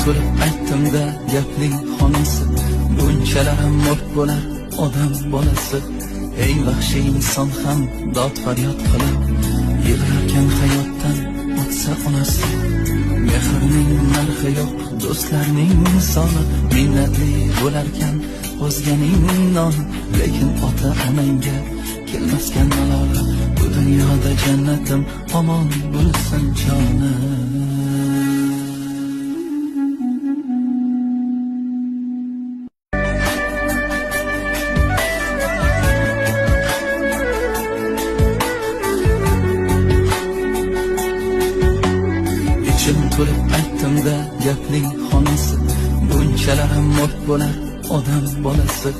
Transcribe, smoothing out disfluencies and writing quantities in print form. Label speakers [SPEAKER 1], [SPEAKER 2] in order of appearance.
[SPEAKER 1] to'lib aytdim-da gapning xonasi, bunchalarim mo'rt bo'lar odam bolasi. Eng vahshiy inson ham dod faryod qilib yig'larkan hayotdan o'tsa onasi. Mehrning narxi yo'q, do'stlarning soni, minnatli bo'larkan o'zganing noni. Lekin ota onangga kelmaskan malol, bu dunyoda jannatim omon bo'lsin jonim. İçim to'lib aytdim-da gapning xonasi, bunchalarim mo'rt bo'lar odam bolasi.